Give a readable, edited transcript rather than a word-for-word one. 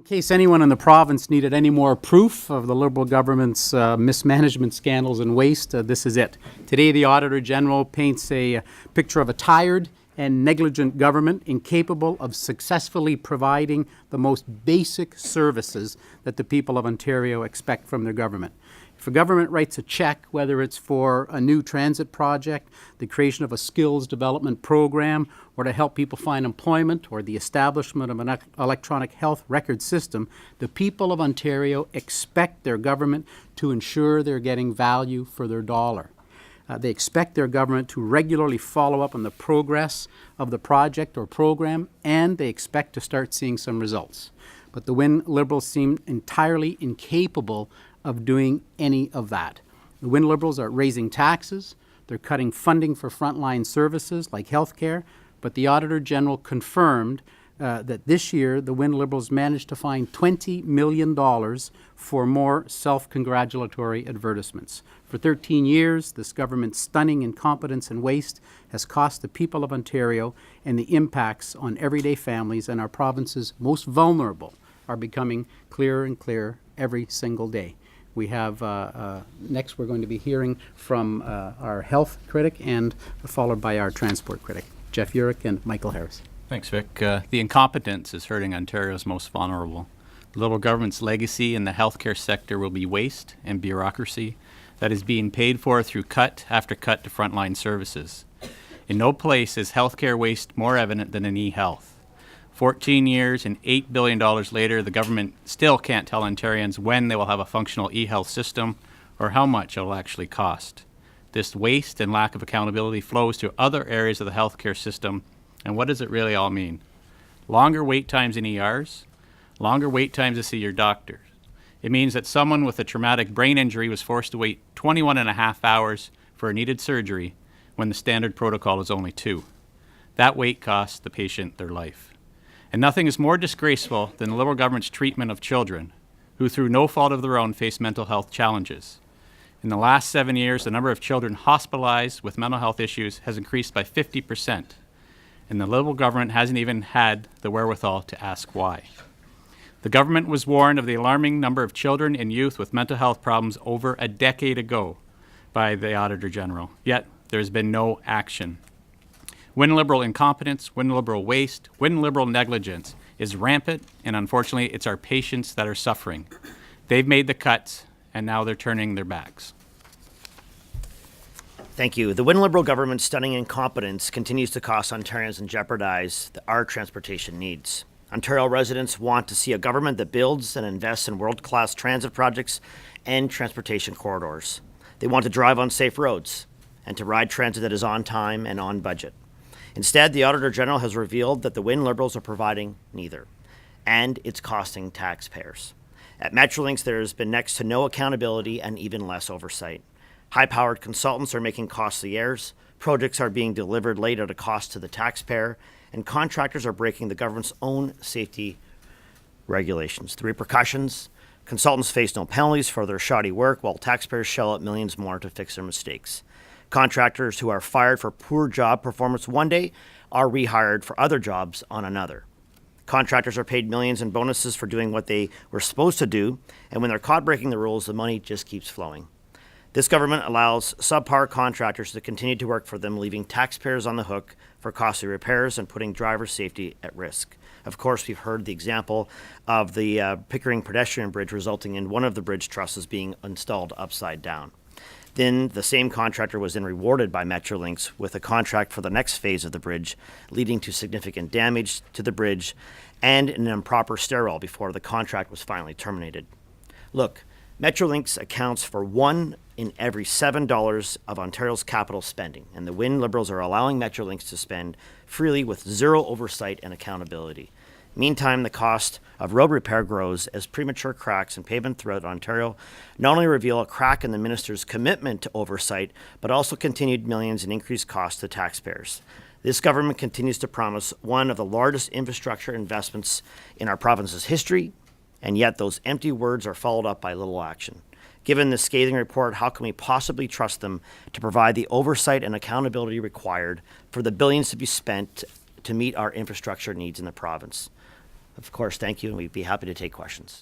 In case anyone in the province needed any more proof of the Liberal government's mismanagement scandals and waste, this is it. Today, the Auditor General paints a picture of a tired and negligent government incapable of successfully providing the most basic services that the people of Ontario expect from their government. If a government writes a check, whether it's for a new transit project, the creation of a skills development program, or to help people find employment, or the establishment of an electronic health record system, the people of Ontario expect their government to ensure they're getting value for their dollar. They expect their government to regularly follow up on the progress of the project or program, and they expect to start seeing some results. But the Wynne Liberals seem entirely incapable of doing any of that. The Wynne Liberals are raising taxes, they're cutting funding for frontline services like healthcare, but the Auditor General confirmed that this year the Wynne Liberals managed to find $20 million for more self-congratulatory advertisements. For 13 years, this government's stunning incompetence and waste has cost the people of Ontario, and the impacts on everyday families and our province's most vulnerable are becoming clearer and clearer every single day. We have, next we're going to be hearing from our health critic and followed by our transport critic, Jeff Urich and Michael Harris. Thanks, Vic. The incompetence is hurting Ontario's most vulnerable. The Liberal government's legacy in the healthcare sector will be waste and bureaucracy that is being paid for through cut after cut to frontline services. In no place is healthcare waste more evident than in e-health. 14 years and $8 billion later, the government still can't tell Ontarians when they will have a functional e-health system or how much it will actually cost. This waste and lack of accountability flows to other areas of the healthcare system, and what does it really all mean? Longer wait times in ERs, longer wait times to see your doctor. It means that someone with a traumatic brain injury was forced to wait 21 and a half hours for a needed surgery when the standard protocol is only 2. That wait costs the patient their life. And nothing is more disgraceful than the Liberal government's treatment of children who, through no fault of their own, face mental health challenges. In the last 7 years, the number of children hospitalized with mental health issues has increased by 50%. And the Liberal government hasn't even had the wherewithal to ask why. The government was warned of the alarming number of children and youth with mental health problems over a decade ago by the Auditor General, yet there's been no action. Wynne Liberal incompetence, Wynne Liberal waste, Wynne Liberal negligence is rampant, and unfortunately it's our patients that are suffering. They've made the cuts, and now they're turning their backs. Thank you. The Wynne Liberal government's stunning incompetence continues to cost Ontarians and jeopardize our transportation needs. Ontario residents want to see a government that builds and invests in world-class transit projects and transportation corridors. They want to drive on safe roads and to ride transit that is on time and on budget. Instead, the Auditor General has revealed that the Wynne Liberals are providing neither, and it's costing taxpayers. At Metrolinx, there has been next to no accountability and even less oversight. High-powered consultants are making costly errors, projects are being delivered late at a cost to the taxpayer, and contractors are breaking the government's own safety regulations. The repercussions: consultants face no penalties for their shoddy work, while taxpayers shell out millions more to fix their mistakes. Contractors who are fired for poor job performance one day are rehired for other jobs on another. Contractors are paid millions in bonuses for doing what they were supposed to do, and when they're caught breaking the rules, the money just keeps flowing. This government allows subpar contractors to continue to work for them, leaving taxpayers on the hook for costly repairs and putting driver safety at risk. Of course, we've heard the example of the Pickering pedestrian bridge resulting in one of the bridge trusses being installed upside down. Then the same contractor was then rewarded by Metrolinx with a contract for the next phase of the bridge, leading to significant damage to the bridge and an improper stairwell before the contract was finally terminated. Look, Metrolinx accounts for 1 in every $7 of Ontario's capital spending, and the Wynne Liberals are allowing Metrolinx to spend freely with zero oversight and accountability. Meantime, the cost of road repair grows as premature cracks in pavement throughout Ontario not only reveal a crack in the minister's commitment to oversight, but also continued millions in increased costs to taxpayers. This government continues to promise one of the largest infrastructure investments in our province's history, and yet those empty words are followed up by little action. Given this scathing report, how can we possibly trust them to provide the oversight and accountability required for the billions to be spent to meet our infrastructure needs in the province? Of course, thank you, and we'd be happy to take questions.